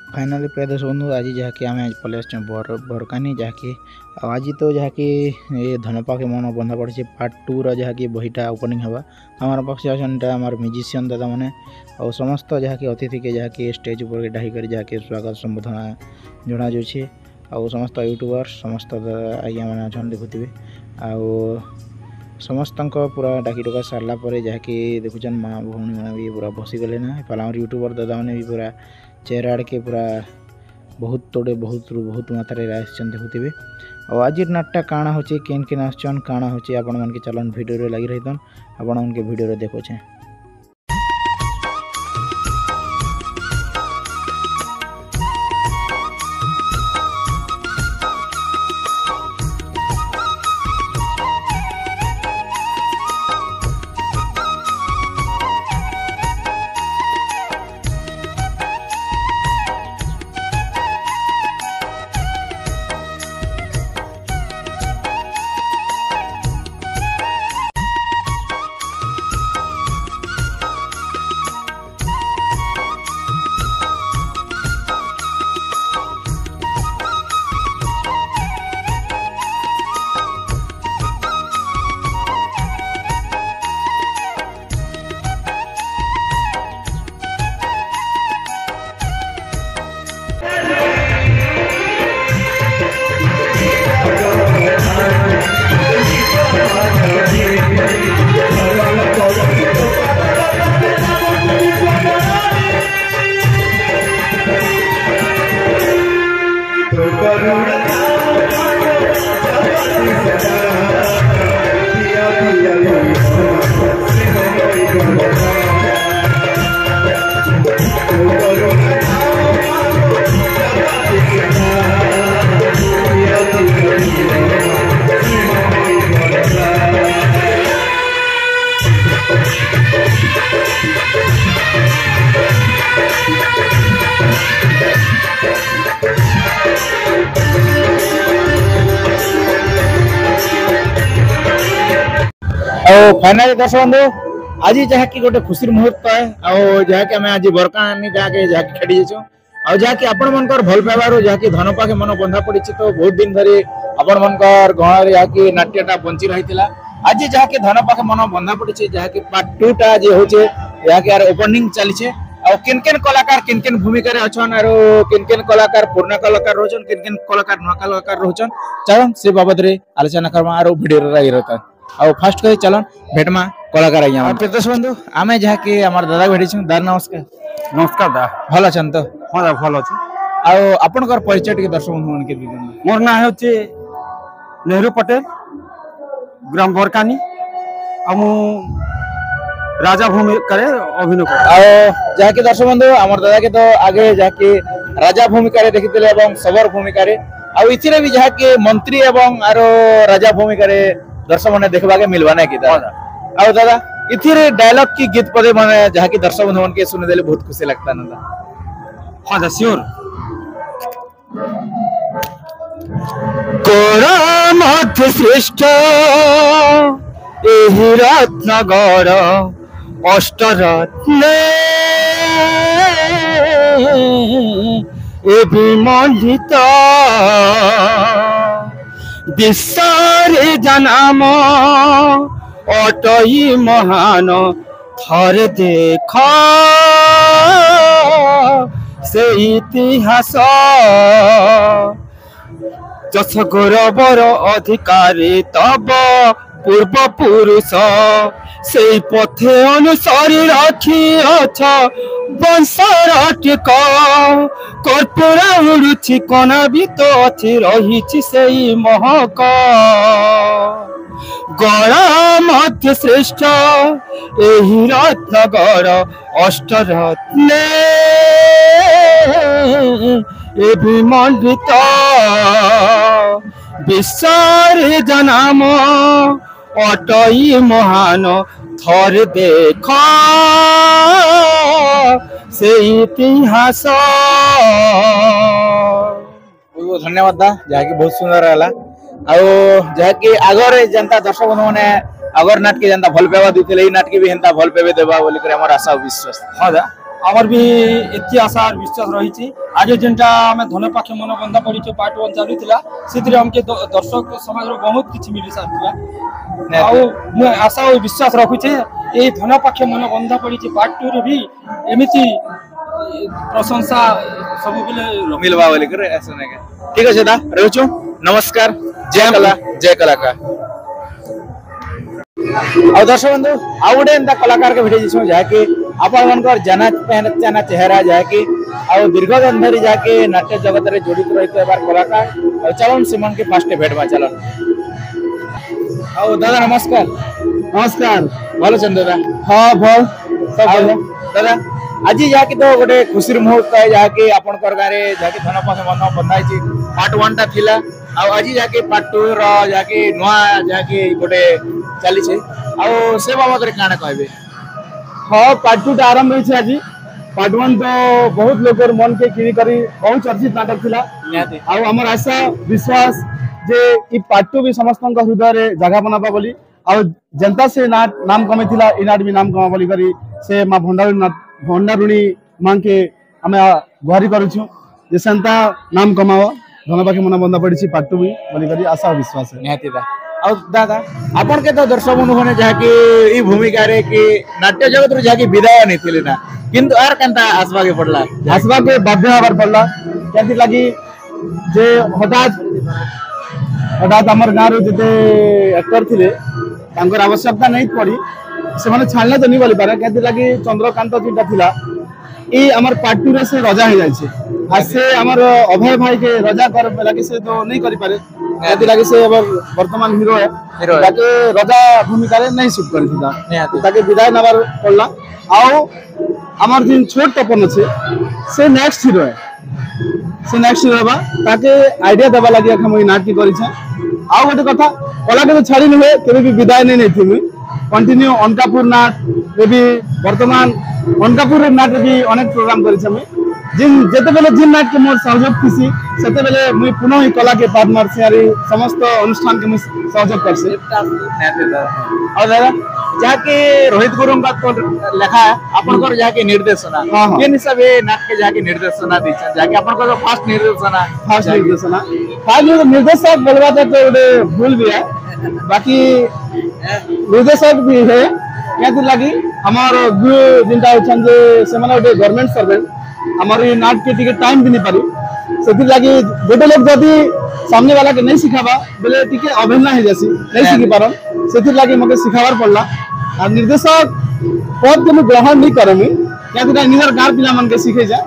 Finally प्रिय दर्शक बंधु आज जहाँकि आम पलि बरकानी जहाँकि आज तो जहाँकि ये धनपा के मन बंधा पड़ी पार्ट 2 रहाँकि बहीटा ओपनिंग हवा आम पक्ष अच्छा आम म्यूजिशियन दादा मैंने और समस्त जहाँकि अतिथि के जहाँकि स्टेज ऊपर डाही जहाँकि स्वागत संबोधना जना जाऊँगी आ समस्त यूट्यूबर समस्त आज्ञा मैंने अच्छा देखुवे आ समस्त पूरा डाकी डका सारा जहाँकि देखुन माँ भौणी मैंने भी पूरा बसीगले ना आम यूट्यूबर दादा मैंने भी पूरा चेयर आड़ के पूरा बहुत तोड़े बहुत मात्रा देखुवे और आज नाटटा काଣା हो केन केन आसन काଣା हो आपण मन के चलन वीडियो लगी रही आपण मन के वीडियो देखोचे। फाइनाली दर्शक बंधु आज जहाँकि गोटे खुशी मुहूर्त है जहाँकि आम आज बरकानी जहाँकि खेड़ी जाऊँ जहाँकि आपण मनकर भल पाइबार जहाँकि धन पाखे मन बंधा पड़ी तो बहुत दिन धरी आपण मनकर गहन जहाँकि नाट्यटा बंची रही आज जहाँकि धन पाखे मन बंधा पड़ी जहाँकि पार्ट 2 टा जे होचे जहाँकि यार ओपनिंग चली किन किन कलाकार किन किन भूमिका रे अछन आरो किन किन कलाकार पुराना कलाकार रोचन किन किन कलाकार नवा कलाकार रोचन चलन से बाबद रे आलोचना करबा आरो वीडियो रे रहता और फास्ट कही चलन भेटमा कलाकार आज्ञा प्रत्यक्ष बंधु आमे जहाँकि आम दादा भेटी दादा नमस्कार। नमस्कार दा भल अच्छा तो हाँ दा भल अच्छे आपनकर परिचय टिके दर्शक बंधु मन के मोर ना होचे नेहरू पटेल ग्राम बरकानी आम राजा भूमिका अभिनय कर जहाँकि दर्शक बंधु आम दादा के तो आगे जहाँकि राजा भूमिका देखी सबर भूमिका इथिरे भी जहाँकि मंत्री एवं आरो राजा भूमिका दर्शक मैंने देखा के मिलवा ना कि दादा इथिरे डायलॉग की गीत पदे माने जहाँ की दर्शक बंधु मन के सुने देले बहुत खुशी लगता ना हाँ दा श्योर कोरामथ श्रेष्ठ एहि रत्नगर अष्टरत्न ए विमंडित विश्वरे जनाम अटई महान थरे देख से इतिहास जस गौरवर अधिकारी तब पूर्व पुरुष से पथे अनुसारी रखी अछ वंशर टिक कर्पूरा उड़ुछि कणा भी तो अच्छी रही से महक गणा मध्य श्रेष्ठ एहि रत्नगर अष्टरत्न ए विमंडित विश्वरे जनाम अटई महान थर देख से इतिहास। बहुत धन्यवाद दा जहाँकि बहुत सुंदर है जहाँकि आगर जनता दर्शक बंधु मैंने अगर नाटक जनता भल पाइबा देते नाटक भी हेन्ता भल पाइबे देबा बोली करे हमर आशा विश्वास। हां दा आमर भी एति आशा और विश्वास रही आगे जेनटा आम धन पाखे मन बंधा पड़ी पार्ट 1 चलुला से हमके दर्शक समाज बहुत किसी मिल सारा आशा और विश्वास रखुचे ये धन पाखे मन बंधा पड़ी पार्ट 2 रे भी एमिति प्रशंसा सब बेले मिलवा बोली कर ऐसा नहीं के ठीक है दा रहउछु नमस्कार जय कलाकार और दर्शक बंधु आउ गोटे एंता कलाकार के भेटे जिसमें जाके आपण मनकर जाना चेहरा जाके आ दीर्घ दिन धरी जाके नाट्य जगत रे जड़ित रहित बार कलाकार और चलन सिमन के फास्ट भेटवा चलन और दादा नमस्कार भलो चंद दादा हाँ भल सब दादा आज जाके तो गोटे खुशी मुहूर्त है जाके आपण कर गारे जाके धन पास मन बंधाई छी पार्ट 1 ता थिला आ आज जाके पार्ट 2 रो जाके नवा जाके गोटे चली छे आ से बाबत रे काना कहबे हाँ पार्ट 2 आरंभ होइछे आज पार्ट 1 तो बहुत लोकर मन के किनी करी बहुत चर्चित नाटक थिला आ हमर आशा विश्वास जे ई पार्ट 2 भी समस्त हृदय रे जगह बनाबा बोली आ जनता से नाम कमे थिला ई नाट भी नाम कमा बोली करी से मां भंडारुणी मां के हमें गुहारी करूछु जे संता नाम कमाओ धन पाखे मन बंधा पड़ी पार्ट 2 भी बोली करी आशा विश्वास है निहाती दा और दादा आपण के तो दर्शक बंधु ने जाके ई भूमिका रे कि नाट्य जगत रे जाके विदाय नहीं थिले ना किंतु आर कंता आसवा के पड़ला आसवा के बाध्य हबार पड़ला केंति लागी जे हठात हमर गाँव रे जते एक्टर थिले तांकर आवश्यकता नहीं पड़ी से माने छाड़ले तो नहीं बोली पारे केंति लागी चंद्रकांत चिंता थिला ई हमर पार्ट 2 रे से रजा हो जाय छे आ से हमर अभय भाई के रजा कर लागी से तो नहीं करि पारे केंति लागी से वर्तमान हीरो है ताके रजा भूमिका रे नहीं शूट करि थिला ताके विदाय नबार पड़ला आउ हमर दिन छोट तपन छे से नेक्स्ट हीरो बा ताके आइडिया देबा लागि हम ई नाटक करि छै आउ गोटे कथा कला के तो छाड़ी नहीं केबे भी विदाय नहीं थी मुई कंटिन्यू अनकापुर नाट रे भी वर्तमान अनकापुर नाट रे भी अनेक प्रोग्राम करि छै मुई जिन जेते बेले जिन नाट के मोर सहयोग थिसी सेते बेले मुई पुनः ई कला के पाद मारसी आरी समस्त अनुष्ठान के मुई सहयोग करसी और दादा जाके रोहित गुरु का तो लेखा अपन कर जाके निर्देशना के हिसाब ए नाट के जाके निर्देशना दी जाके अपन को फास्ट निर्देशक बोलवा तो गोटे भूल भी है बाकी निर्देशक भी है क्या लगी हमार गुरु जिनटा होछन जे से माने गोटे गवर्नमेंट सर्वेंट हमार ई नाट के टिके टाइम भी नहीं पारी सेति लगी गोटे लोग जदी सामने वाला के नहीं सिखाबा बोले टिके अवहेलना हो जासी नहीं सिखि पारन सेति लगी मके सिखावार पड़ला आ निर्देशक पद के ग्रहण नहीं करमी क्या निजर गाँव पिला मन के सीखे जा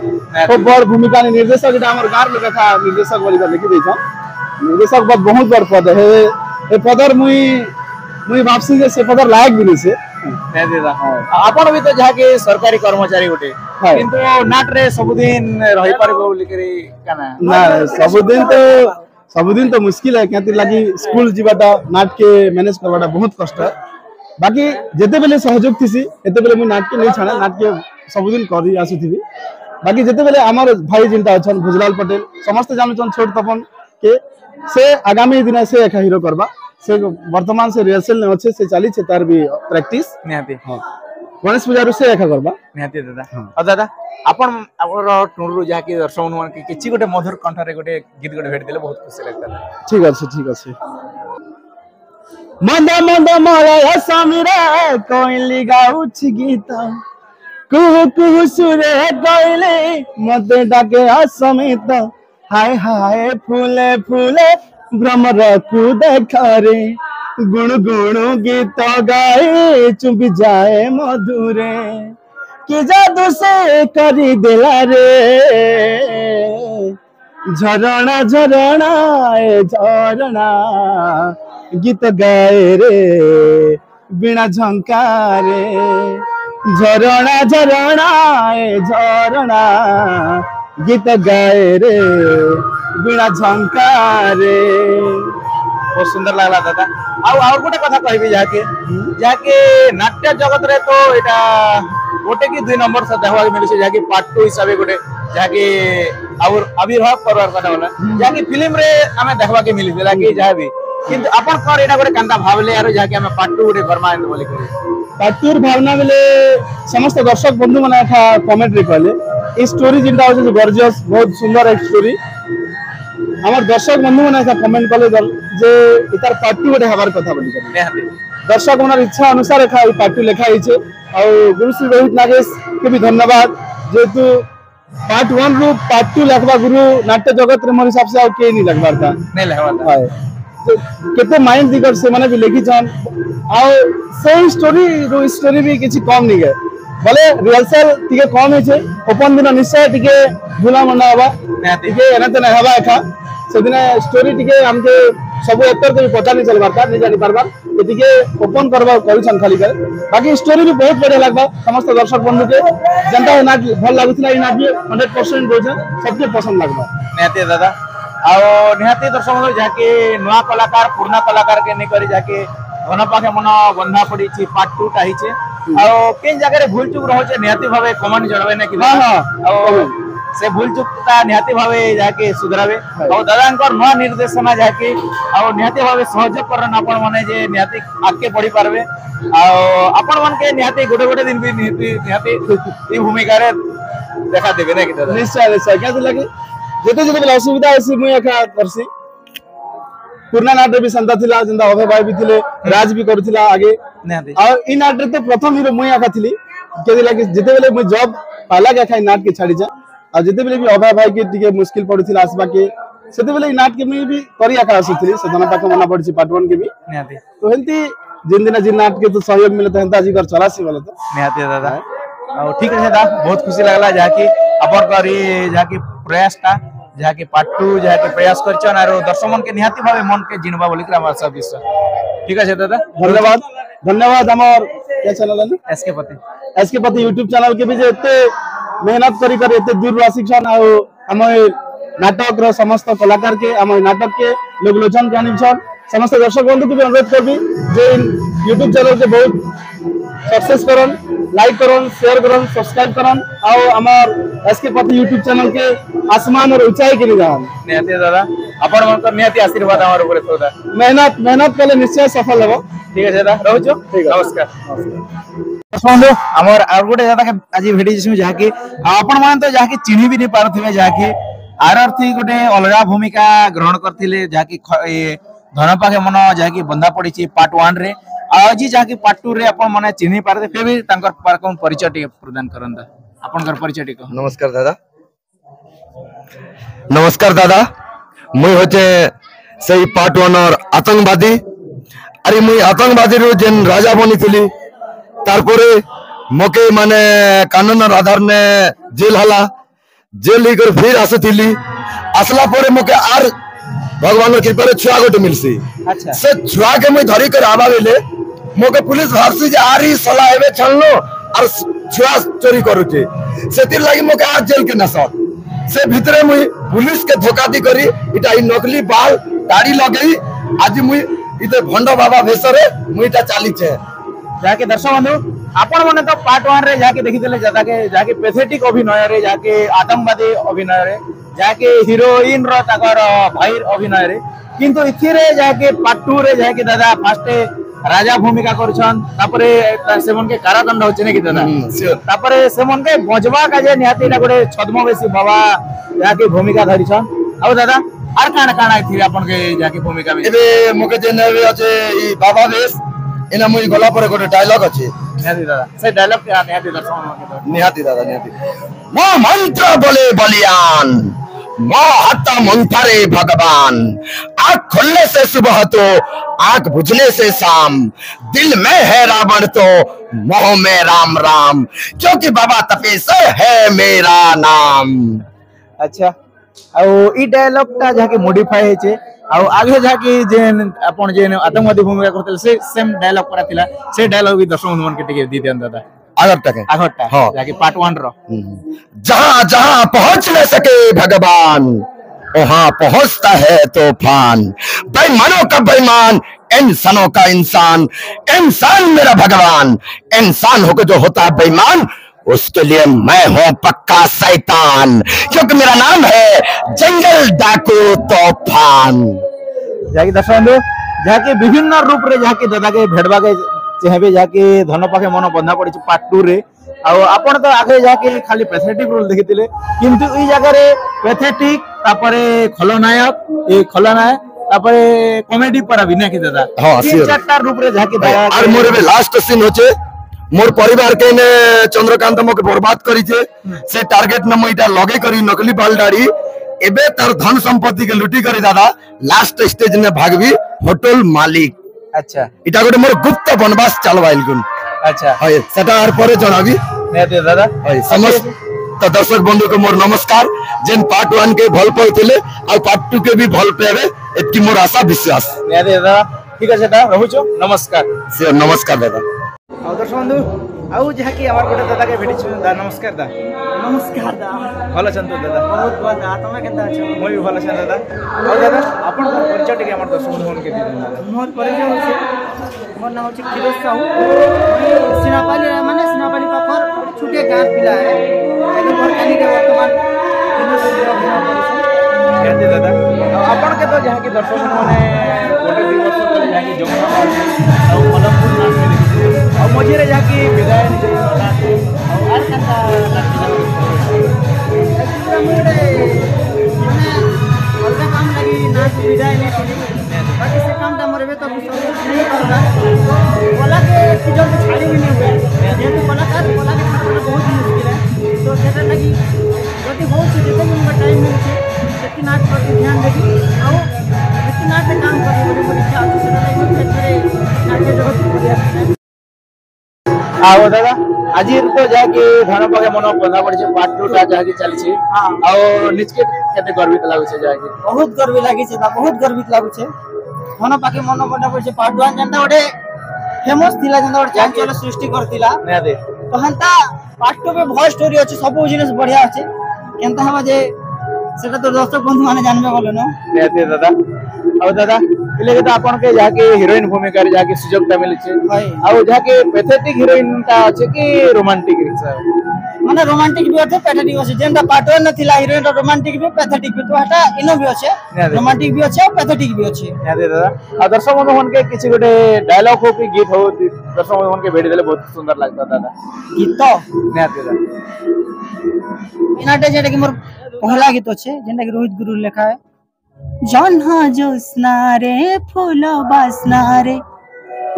खूब बड़ भूमिका निर्देशक जेटा हमर गाँव लोग था निर्देशक बोली लिखि दै छ निर्देशक बहुत बड़ पद है ए पदर मुई वापसी से पदर लायक भी नहीं से आपण भी तो जाके सरकारी कर्मचारी गोटे किंतु नाट रे सब दिन रही परबो बोली करी काना ना सब दिन तो मुश्किल है क्या लगी स्कूल जीवाटा नाट के मैनेज करवाटा बहुत कष्ट है बाकी जेते बेले सहयोग थिसी एते बेले मु नाट के नहीं छाना नाट के सब दिन करी आसुथिबी बाकी जेते बेले हमर भाई जिनता अछन भुजलाल पटेल समस्त जानछन छोट तपन के से आगामी दिन से एक हीरो करबा से वर्तमान से रिहर्सल ने अच्छे से चली छे तार भी प्रैक्टिस निहाती हां गणेश पूजा रो से एक करबा निहाती दादा और दादा आपण हमर टुरु जाके दर्शक मन के किछि गोटे मधुर कंठ रे गोटे गीत गोटे भेट देले बहुत खुशी लागता ठीक अछि मंद मंद माया समीरे कोइली गाउछ गीत कुहु कुहु सुरे कोइली मते डाके असमित हाय हाय फूले फूले भ्रमर को देखरे गुण गुण गीत गाए चुप जाए मधुरे कि जादू से करी दिला रे झरणा झरणा ए झरणा गीत गाए रे बिना झंकारे झरणा झरणा ए झरणा गीत गाए रे बिना झंकारे बहुत सुंदर लागला दादा आउ गोटे कथा कहबी जाके नाट्य जगत रे तो एटा गोटे की 2 नंबर से देखवा मिले से जाके पार्ट 2 हिसाब गोटे जाके और आविर्भाव करवार कथा होला जाके फिल्म रे हमें देखवा के मिली देला कि जहा भी কিন্তু ଆପଣଙ୍କର ଏଇଟା ଗୋଟେ କେନ୍ତା ଭାବଲେ ଆର ଯାହାକି ଆମେ ପାର୍ଟ 2 ଗୋଟେ କରମା ବୋଲି କରି पार्टूर भावना बेले समस्त दर्शक बंधु मैंने कमेंट रे कहले ये स्टोरी जिनटा होचे गॉर्जियस बहुत सुंदर एक स्टोरी हमर दर्शक बंधु मैंने कमेंट कले जे इतार पार्ट 2 गोटे हबार कथा बोली कर निहाती दर्शक मनर इच्छा अनुसार एखा पार्ट 2 लिखा हिचे और गुरुश्री रोहित नागेश के भी धन्यवाद जेतु पार्ट 1 रु पार्ट 2 लिखबा गुरु नाट्य जगत रे मोर हिसाब से आ के नहीं लगबार था नहीं लगबार था केते माइंड दिगर से माने भी लिखी छन आ सही स्टोरी भी किछि कम नहीं है भले रिहर्सल टिके कम है ओपन दिन निश्चय टिके भूला मना हवा टिके एना त नहीं हवा एखा से दिन स्टोरी टिके हमके सब एक्टर के पता नहीं चलबार था नहीं जानि पारबार ये टिके ओपन करबा करिसन खाली कर बाकी स्टोरी भी बहुत बढ़िया लागबा समस्त दर्शक बंधु के जनता नाट भल लागुतला इ नाट 100% बोझा सबके पसंद लागबा निहाती दादा आ निहाती दर्शक जाके नुआ कलाकार पुराना कलाकार के नहीं करी जाके घन पाखे मन बंधा पड़ी पार्ट 2 टा हिचे आ केन जगह रे भूल चूक रहचे निहाती भावे कमेंट जणवे ने कि हां हां से भूल चूक ता निहाती भावे जाके सुधरावे और दादांकर नुआ निर्देशना जाके आ निहाती भावे सहयोग करन आपण माने जे निहाती आके पढ़ी पारबे आ आपण मन के निहाती गोटे गोटे दिन भी निहाती ई भूमिका रे देखा देबे ने कि दादा निश्चय निश्चय क्या लगे जेते जेते असुविधा है मुई एका करसी पुरना नाट भी संता थिला जिंदा अभय भाई भी थिले राज भी करथिला आगे निहाती और इ नाट रे तो प्रथम हीरो मुई आका थिली केदी लागे जेते बेले मुई जॉब पाला के खाई नाट के छाड़ी जा और जेते बेले भी अभय भाई के टिके मुश्किल पड़थिला आसबा के सेते बेले इ नाट के मुई भी करी आका आसुथिली से धन पाक मना पड़छि पार्ट 1 के भी निहाती तो हेंती जिन दिन जिन नाट के तो सहयोग मिले तो हेंता जी कर चलासी वाला तो निहाती दादा और ठीक है दादा बहुत खुशी लागला जाकी अपन कर ये जाकी प्रयास ता जाके पार्ट 2 जाके प्रयास करछन और दर्शक मन के निहाती भावे मन के जिनबा बोली के हमार सब विश्वास ठीक है दादा धन्यवाद धन्यवाद हमर क्या चैनल है एसके पति YouTube चैनल के भी जे एते मेहनत करी कर एते दूर शिक्षण आ हम नाटक रो समस्त कलाकार के हम नाटक के लोग लोचन के आनिछन समस्त दर्शक बंधु के भी अनुरोध करबी जे YouTube चैनल के बहुत सक्सेस करन लाइक करन शेयर करन सब्सक्राइब करन आ हमर एसके पति YouTube चैनल के आसमान और ऊंचाई के लिए जान निहाती दादा अपन मन को निहाती आशीर्वाद हमर ऊपर थोड़ा मेहनत कले निश्चय सफल हेबो ठीक है दादा रहू नमस्कार बंधु हमर और गोटे दादा के आज भेटी जिसमें जाके अपन मान तो जाके चिन्ही भी नहीं पारथिबे जाके आरर्थी गोटे अलगा भूमिका ग्रहण करथिले जाके धन पाखे मन जाके बंधा पड़ी पार्ट 1 रे आज जाके पार्ट 2 रे अपन माने चिन्ही पारते फिर भी तांकर पारकम परिचय टिके प्रदान करंदा आपनकर परिचय टिके नमस्कार दादा मुई होचे सही पार्ट 1 और आतंकवादी अरे मुई आतंकवादी रो जेन राजा बनी थली तारपरे मके माने कानून आधार ने जेल हला जेल लेकर फिर आसथिली आसला परे मके आर भगवान कृपा रे छुआ गोटे मिलसी अच्छा से छुआ के मुई धरी कर आबा बेले मके पुलिस भारसी जे आरी सला एबे छलनो और छुआ चोरी करूचे सेतिर लागि मके आज जेल के नसा से भितरे मुई पुलिस के धोखा दी करी इटा इ नकली बाल दाढ़ी लगई आज मुई इते भंडो बाबा भेसरे मुई इटा चाली छे जाके दर्शक बंधु आपण माने तो पार्ट 1 रे जाके देखितले जाके पैथेटिक अभिनय रे जाके आतंकवादी अभिनय रे जाके हीरोइन रो ताकर भाई अभिनय रे किंतु इथिरे जाके पार्ट 2 रे जाके दादा फास्ट राजा भूमिका करछन तापरे सेमन के कारादंड होचे ने कि दादा तापरे सेमन के बजवा का जे निहाती ना गोटे छद्मवेशी बाबा जाके भूमिका धरिछन आ दादा आर काना काना थी अपन के जाके भूमिका में एबे मके जे नेबे अछे ई बाबा वेश एना मुई गला पर गोटे डायलॉग अछि निहाती दादा से डायलॉग के निहाती दर्शक निहाती दादा निहाती मो मंत्र बोले बलियान मो हत्ता मंथरे भगवान आँख खुलने से सुबह तो आँख बुझने से शाम दिल में है रावण तो मोह में राम राम क्योंकि बाबा तपेश्वर है मेरा नाम अच्छा आ ई डायलॉग ता जाके मॉडिफाई हेचे आ आगे जाके जे अपन जे आतंकवादी भूमिका करतल से सेम डायलॉग करा थिला से डायलॉग भी दर्शक मन के टिके दी देन दादा आगरटा हाँ जाके पार्ट 1 रो जहाँ जहाँ पहुँच न सके भगवान वहाँ पहुँचता है तूफान बेईमानों का बेईमान इंसानों का इंसान इंसान मेरा भगवान इंसान होकर जो होता है बेईमान उसके लिए मैं हूँ पक्का शैतान क्योंकि मेरा नाम है जंगल डाकू तूफान जाके दर्शक बंधु ଯାହାକି ବିଭିନ୍ନ ରୂପରେ ଯାହାକି ଦାଦାକେ ଭେଟବାକେ ଚାହିଁବେ ଯାହାକି ଧନ ପାଖେ ମନ ବନ୍ଧା ପଡିଛି ପାର୍ଟ 2 ରେ। ଆଉ ଆପଣ ତ ଆଗେ ଯାହାକି ଖାଲି ପ୍ୟାଥେଟିକ ରୋଲ ଦେଖିଥିଲେ କିନ୍ତୁ ଏଇ ଜାଗାରେ ପ୍ୟାଥେଟିକ ତାପରେ ଖଳନାୟକ ତାପରେ कॉमेडी पर भी नाकि दादा हाँ, तीन sure. चारटा रूप रे जाके और मोर एबे लास्ट सीन होचे मोर परिवार के ने चंद्रकांत मके बर्बाद करी छे से टारगेट न मोइटा लगे करी नकली बाल दाढ़ी एबे तार धन संपत्ति के लुटी करी दादा लास्ट स्टेज ने भागबी होटल मालिक। अच्छा इटा गोटे मोर गुप्त वनवास चलवाइल गुन। अच्छा हाय सेटा आर परे जणाबी नेते दादा हाय समस्त तो दर्शक बंधु को मोर नमस्कार जेन पार्ट 1 के भल पाइथिले आ पार्ट 2 के भी भल पाबे एति मोर आशा विश्वास। नेते दादा ठीक আছে দাদা রহুছো নমস্কার। से नमस्कार दादा। ଆଉ ଦର୍ଶକ ବନ୍ଧୁ ଆଉ ଯାହାକି ଆମର ଗୋଟେ ଦାଦା କେ ଭେଟିଛୁ ଦାଦା ନମସ୍କାର ଦା। नमस्कार दा ଭଲ ଅଛନ୍ତି ଦାଦା? बहुत बहुत दा तमे केनता छ ମୁଁ ବି ଭଲ ଅଛି ଦାଦା। ଆଉ ଦାଦା ଆପଣଙ୍କ ପରିଚୟ ଟିକେ ଆମର ଦର୍ଶକ ବନ୍ଧୁ ମାନଙ୍କୁ ଦେଇଦେବେ ଦାଦା। मोर परिचय होचे मोर नाम होचे खिलेश साहू सिनापाली माने सिनापाली पाखर गोटे छोटे गाँ पिला है एदो बरकानी के वर्तमान ନିହାତି ଦାଦା ଆପଣ କେତେ ଯାହାକି ଦର୍ଶକ ମାନେ ଗୋଟେ ଦୁଇ ବର୍ଷ ତଳେ ଯାହାକି ଯମୁନା ଆଉ ମଲମପୁର ନାଚ ଦେଖିଥିଲେ ଆଉ ମଝିରେ ଯାହାକି ବିଦାୟ ନେଇଗଲା ଆଉ ଆର କେନ୍ତା मोरे माने अलगा काम लगी नाच विदाय नहीं थी बाकी से काम दा मोरे तो सब नहीं करला बोला के किजन के छाड़ी भी नहीं हुए जेहेतु कलाकार बोला के छाड़ना बहुत मुश्किल है तो सेटा लगी जति बहुत से जते हमका टाइम मिलছে सेति नाच पर ध्यान देगी आओ सेति नाच पे काम करी बोले बोले क्या तो सेटा लगी फेरे नाच जगत बढ़िया ଆଉ ଦାଦା ଆଜି ତ ଯାହାକି ଧନ ପାଖେ ମନ ବନ୍ଧା ପଡିଛି ପାର୍ଟ 2 ଟା ଯାହାକି ଚାଲିଛି ଆଉ ନିଜକେ କେତେ ଗର୍ବିତ ଲାଗୁଛି ଯାହାକି बहुत गर्व लागी छे बहुत गर्वित लागु छे मन पाके मन बना पड़े पार्ट 1 जनता ओडे फेमस थिला जनता ओडे चांचल सृष्टि करतिला ନିହାତି तो हंता पार्ट 2 पे बहुत स्टोरी अछि सब जिनिस बढ़िया अछि केनता हवा जे सेटा तो दर्शक बंधु माने जानबे बोले न ନିହାତି ଦାଦା ଆଉ ଦାଦା इले तो आपन के जाके हीरोइन भूमिका रे जाके सुजोग ता मिलছে भाई ଆଉ जाके पैथेटिक हीरोइन ता আছে কি रोमांटिक हिसाब माने रोमांटिक भी अछि पैथेटिक अछि जेनता पार्ट 1 न थिला हीरोइन रोमांटिक भी पैथेटिक भी तो हटा इनो भी अछि रोमांटिक भी अछि और पैथेटिक भी अछि निहाती दादा आ दर्शक बंधु मन के किछि गोटे डायलॉग हो कि गीत हो दर्शक बंधु मन के भेडी देले बहुत सुंदर लागता दादा गीत निहाती दादा इनाटे जेटा कि मोर पहला गीत अछि जेनटा कि रोहित गुरु लिखा है जन्हा जोस्ना रे फूल बासना रे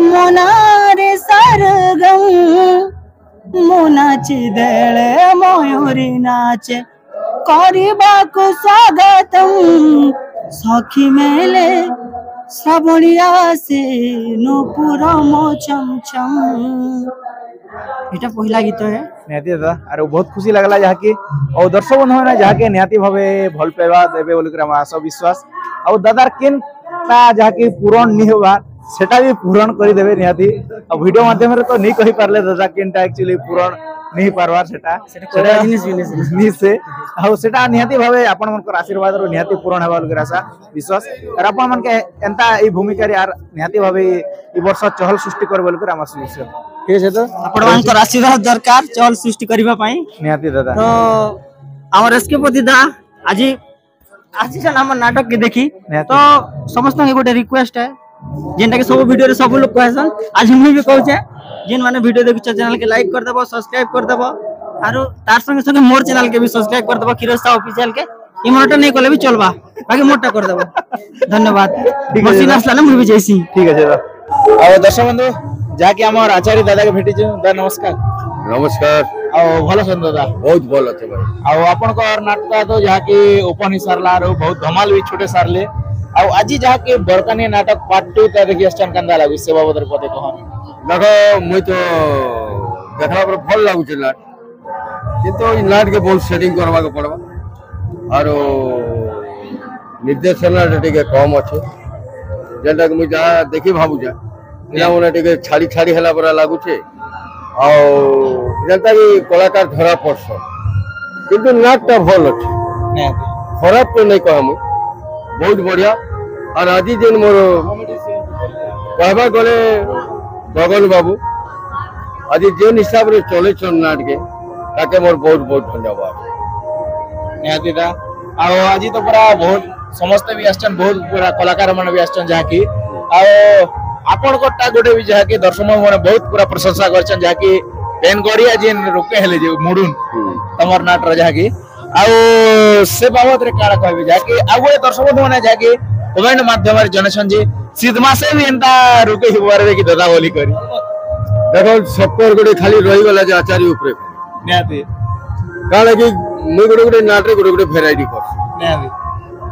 मोना रे सरगम मोनाच देले मयूरी नाचे करबाकु स्वागतम सखी मेले श्रावणिया से नूपुर मो छम छम एटा पहिला गीत है निहाती दादा अरे बहुत खुशी लागला जहा कि और दर्शक बंधु ने जहा के निहाती भावे भल पाइबा देबे बोली कर हम आशा विश्वास और दादार केन ता जहा कि पूरण नि होबा सेटा भी पूरण करी देबे निहाती और वीडियो माध्यम रे तो नहीं कहि पारले दादा केनटा एक्चुअली पूरण नहीं पारवार सेटा जिनिस से और सेटा निहाती भावे आपन मन को आशीर्वाद रो निहाती पूरण हेबा बोली कर आशा विश्वास और आपन मन के एंता ई भूमिका रे यार निहाती भावे ई वर्ष चहल सृष्टि कर बोली कर हम आशा विश्वास ठीक है तो आपण मानकर आशीर्वाद दरकार चल सृष्टि करिबा पई निहाती दादा तो हमर एसके पति दा आजी आजी जन हमर नाटक के देखी तो समस्त के गोटे रिक्वेस्ट है जेनटा के सब वीडियो रे सब लोग कहसन आज हम भी कहू छे जिन माने वीडियो देखु चैनल के लाइक कर देबो सब्सक्राइब कर देबो आरो तार संगे संगे मोर चैनल के भी सब्सक्राइब कर देबो खिरोज साहू ऑफिशियल के ई मोटा नहीं करले भी चलबा बाकी मोटा कर देबो धन्यवाद मशीन असला ना मुई भी जैसी ठीक है दादा और दर्शक बंधु जाके हमर आचार्य दादा के भेटी छु दादा नमस्कार नमस्कार और भलो सन दादा बहुत भल अच्छे भाई और आपन को नाटक तो जाके ओपन ही सारला और बहुत धमाल भी छोटे सारले और आज जाके बरकानी नाटक पार्ट 2 त देखि स्टैंड कंदा लागु सेवा बदर पते कहो देखो मुई तो देखला पर भल लागु छै नाट किंतु ई नाट के बहुत सेटिंग करबा के पड़बा और निर्देशन टिके कम अच्छे जेंटा कि मुई जा देखि भाबु जा इना मने टिके छाड़ी छाड़ी हला बरा लागु छै और जेंटा कि कलाकार धरा पड़छ किंतु नाट ता भल अच्छे खराब तो नहीं कह मुई बहुत बढ़िया और आज दिन मोर कहबा गले गगन बाबू आज जेन हिसाब रे चले नाट के ताके मोर बहुत बहुत धन्यवाद निहाती दा आ आज तो पूरा बहुत समस्त भी आछन बहुत पूरा कलाकार मन भी आछन जहा कि आपण कोटा गोटे भी जहाँकि दर्शक मैंने बहुत पूरा प्रशंसा करछन जहाँकि पेन गरिया जेन रोके हेले जे मुडुन तमर नाट रो जहाँकि से बाबत रे कारा कहबे जहाँकि गोटे दर्शक मैंने जहाँकि कमेंट माध्यम रे जनसन जे सीधमा से भी एंता रोके हिबारे कि दादा बोली करी देखो सबकर गोटे खाली रही गला जे आचार्य ऊपर नियाती काला कि मुई गोटे गोटे नाटरे गोटे गोटे भेराइटी कर नियाती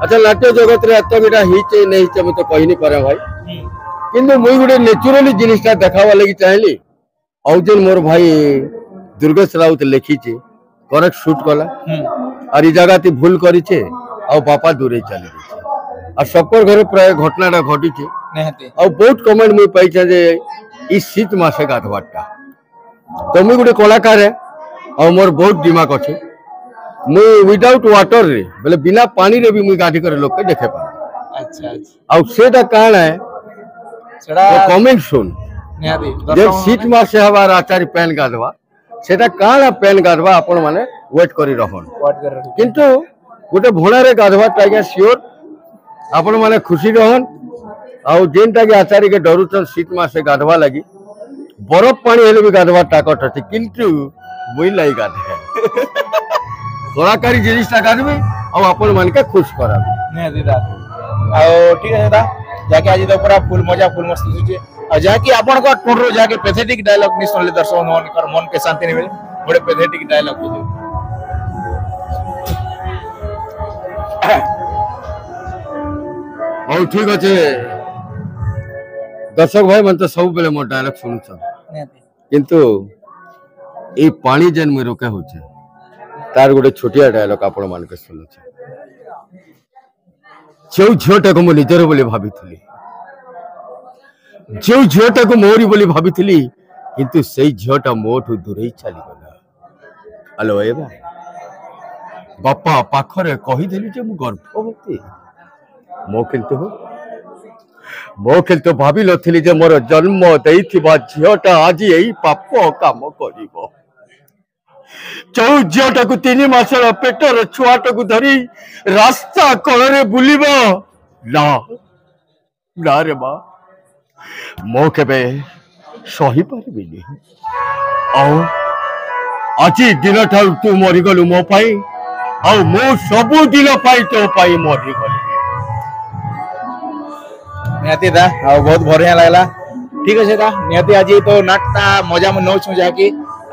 अच्छा नाट्य जगत रे एत बिटा हिचे नहीं हिचे मते कहि नहीं पारे भाई किंतु मुई गोटे नेचुरली जिनिसटा देखावा लगी चाहली औ जेन मोर भाई दुर्गेश राउत लिखीचे करेक्ट शूट कला और ई जगह ती भूल करिचे औ पापा दूरे चली गई और सबकर घरे प्राय घटनाटा घटीचे नियाती और बहुत कमेंट मुई पाइछे जे ई शीत मासे गाधवाटा तो मुई गोटे कलाकार है और मोर बहुत दिमाग अच्छे मुई विदाउट वाटर रे बोले बिना पानी रे भी मुई गाधी करे लोग के देखे पा अच्छा अच्छा और सेटा काण है सेडा तो कमेंट सुन नियाती जे शीत मासे हवार आचार्य पेन गाधवा सेटा काण पेन गाधवा आपण माने वेट करी रहन किंतु गोटे भोणा रे गाधवा टाइगा श्योर आपण माने खुशी रहन और जेनटा के आचार्य के डरुचन शीत मासे गाधवा लगी बरफ पानी हेले भी गाधवा ताकत अछि किंतु मुई लाई गाधे कलाकारी जिनिसटा गाधबे और आपण मान के खुश कराबे नियाती दा ठीक है दा जाके आज तो पूरा फुल मजा फुल मस्ती सुचे और जाके आपण को टोरो जाके पैथेटिक डायलॉग नि सुनले दर्शक मन के शांति नहीं मिले बड़े पैथेटिक डायलॉग और ठीक अच्छे दर्शक भाई मन तो सब बेले मोर डायलॉग सुनुछ किंतु ए पानी जेन में रोके होचे तार गोटे छोटिया डायलॉग आपण मान के सुनुछ जो झियोटा को मो निजर बोली भाबिथली जो झियोटा को मोरी बोली भाबिथली किंतु सेई झियोटा मोठू दूरेई चली गला हेलो एबा बापा पाखरे कहि देली जे मु गर्भवती मो किंतु भाभी लथिली जे मोर जन्म देइथिबा झियोटा आज एई पाप काम करिवो चौ झियोटा को 3 मासर पेटर छुआटा को धरी रास्ता कोळरे बुलिबो ना ना रे बा मो केबे सही पारबिनी औ आजी दिन ठार तू मरी गलु मो पाई औ मो सबु दिन पाई तो पाई मरी गलु नियाती दा बहुत बढ़िया लगला ठीक है दा नियाती आज तो नाटता मजा में नौ छु जाके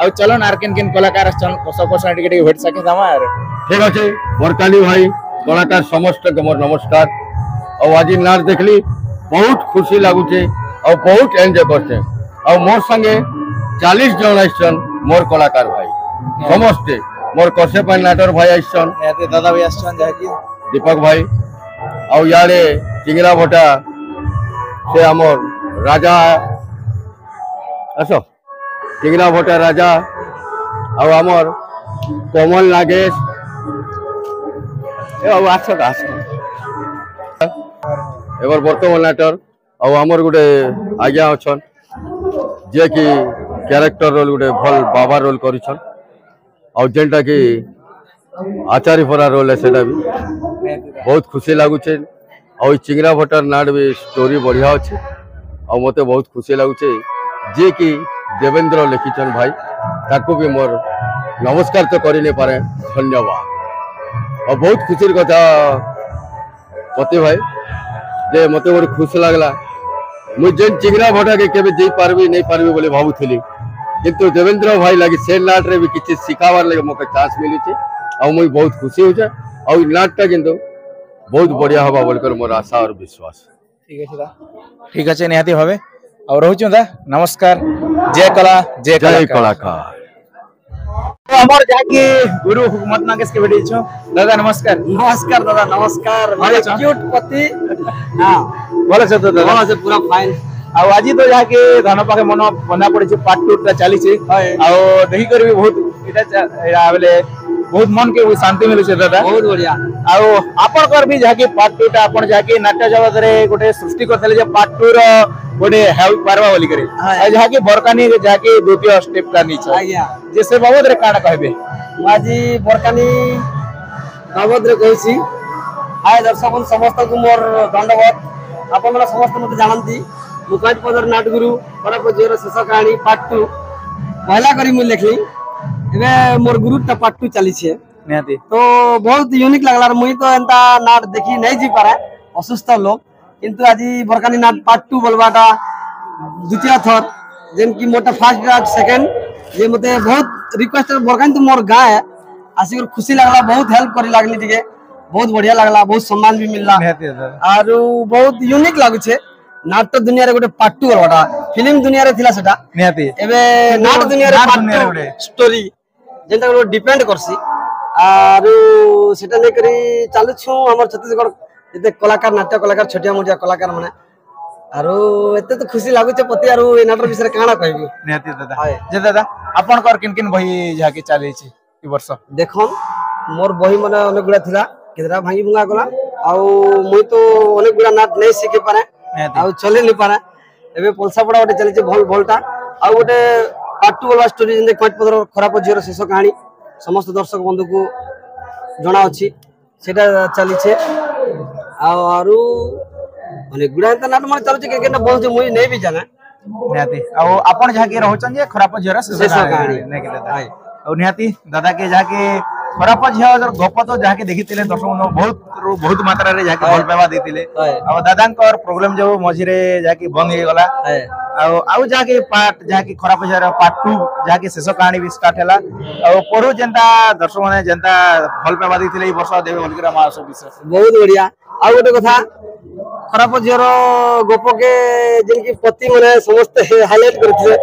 और चलो ना किन किन कलाकार सब टिके भेट सके हमार ठीक अच्छे बरकाली भाई कलाकार समस्त के मोर नमस्कार और आज नाच देखली बहुत खुशी लगुचे और बहुत एंजॉय करते और मोर संगे 40 जन आइसन मोर कलाकार भाई समस्ते मोर कसे पाई नाटर भाई आइसन नियाती दादा भाई आइसन जाके दीपक भाई और यारे चिंगरा भटा से आमर राजा आसो चिंगरा भटा राजा और आमर कमल नागेश ए आसो आसो एबर वर्तमान नाटर और आमर गोटे आज्ञा अछन जे कि कैरेक्टर रोल गोटे भल बाबा रोल करिछन और जेनटा कि आचार्य फरा रोल है सेटा भी बहुत खुशी लगुचे और चिंगरा भटार नाट भी स्टोरी बढ़िया अच्छे और मते बहुत खुशी लगुचे जे कि देवेंद्र लिखिचन भाई ताको भी मोर नमस्कार तो करि नहीं पारे धन्यवाद और बहुत खुशी कथा पति भाई जे मते बड़ खुश लगला मुझे जेन चिंगरा भटा के केबे जे पारबी नहीं पारबी बोले भाबुथली किंतु देवेंद्र भाई लगी से नाट रे भी किछि सिखावार लगे मोके चांस मिली छे और मुझे बहुत खुशी हो जाए और नाटटा किंतु बहुत बढ़िया हवा बोलकर मोर आशा और विश्वास ठीक है निहाती भावे और रहूँ दा नमस्कार जय कला जय कलाकार हमर जाके गुरु हुकमत नागेश के बेटी छो दादा नमस्कार नमस्कार दादा नमस्कार भले क्यूट पति हां भले छ तो दादा भले से पूरा फाइन आ आज तो जाके धन पाके मन बना पड़ी छ पार्ट 2 ता चली छ आ देखि कर भी बहुत एटा बेले बहुत मन के शांति मिलु छ दादा बहुत बढ़िया आ आपन कर भी जाके पार्ट 2 ता आपन जाके नाट्य जगत रे गोटे सृष्टि करथले जे पार्ट 2 रो गोटे हेल्प पारवा बोली करे आ जाके बरकानी जाके द्वितीय स्टेप का नीचे आज्ञा जैसे बाबद रे काना कहबे माजी बरकानी बाबद रे कहसी हाय दर्शक समस्त को मोर दंडवत आपण माने समस्त मते जानती मुकाट पदर नाटगुरु खराप झीर शेष कहानी पार्ट 2 पहला करी मु लिखली एबे मोर गुरुटा पार्ट 2 चली छे निहाती तो बहुत यूनिक लगला मुई तो एंता नाट देखी नहीं जी पारे असुस्थ लोग किंतु आज बरकानी नाट पार्ट 2 बोलबाटा द्वितीय थर जेन की मोटा फर्स्ट रात सेकंड ये मते बहुत रिक्वेस्ट बरकानी तो मोर गाय है आसी खुशी लगला बहुत हेल्प करी लागली टिके बहुत बढ़िया लगला बहुत सम्मान भी मिलला और बहुत यूनिक लागु छे नाट्य दुनिया रे गोटे पार्ट 2 बोलबाटा फिल्म दुनिया रे थिला सेटा निहाती एबे नाट दुनिया रे पार्ट 2 स्टोरी जेंटा को डिपेंड करसी आरु सेटा ने करी चालू छु हमर छत्तीसगढ़ एते कलाकार नाट्य कलाकार छोटिया मोटिया कलाकार माने आरु एते तो खुशी लागु छे पति आरु ए नाटर विषय काना कहबी निहाती दादा जे दादा आपन कर किन किन बही जाके चाले छी ई वर्ष देखन मोर बही माने अनेक गुडा थिला केदरा भांगी भुंगा गला आउ मुई तो अनेक गुडा नाट नै सिखे पारे आउ चले नि पारे एबे पलसा पड़ा ओटे चली छे भल भलटा आउ ओटे पार्ट 2 वाला स्टोरी जेंदे कोट पदर खराब जीरो शेष कहानी समस्त दर्शक बंधु को जना अछि सेटा चली छे आरु अनेक गुडा त नाट मन चलु छे के बोल जे मुई नै भी जाना निहाती आ आपन जाके रहउछन जे खराब जीरो शेष कहानी नै के दादा और निहाती दादा के जाके खराब झिया गप तो जाके देखिथिले दर्शक बहुत मात्रा रे जाके भल पावा देथिले अब दादांकर प्रॉब्लम जो मझिरे जाके बंद हे गला आउ जाके पार्ट जाके खराब झिया पार्ट 2 जाके शेष कहानी भी स्टार्ट हैला और परो जनता दर्शक माने जनता भल पावा देथिले ई वर्ष देबे बोलकरा मा सब विश्वास बहुत बढ़िया आ गोटे कथा खराब झियर गप के जिनकी पति माने समस्त हाईलाइट करथिले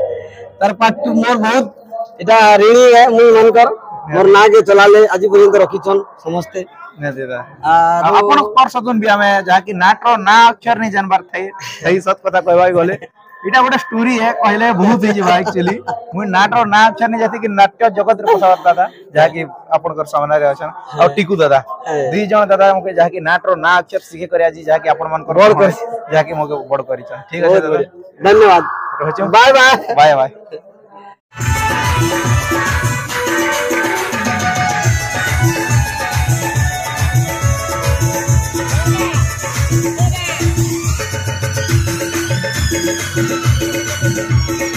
तार पार्ट 2 मोर बहुत एटा ऋणी है मुई मानकर मोर ना के चलाले आज पर्यंत रखिछन समस्त ने देदा आपन पर सदन भी हमें जाके नाट रो ना अक्षर नहीं जानबार थे सही सत कथा कहबाई गले इटा गोटे स्टोरी है कहले बहुत ही जेबा एक्चुअली मुई नाट रो ना अक्षर नहीं जाति कि नाट्य जगत रे पसावत दादा जाके आपन कर सामने रे अछन और टिकू दादा दुई जण दादा मके जाके नाट रो ना अक्षर सीखे करे आज जाके आपन मन कर बड़ कर जाके मके बड़ करिछन ठीक है दादा धन्यवाद रहछो bye bye bye bye Thank you.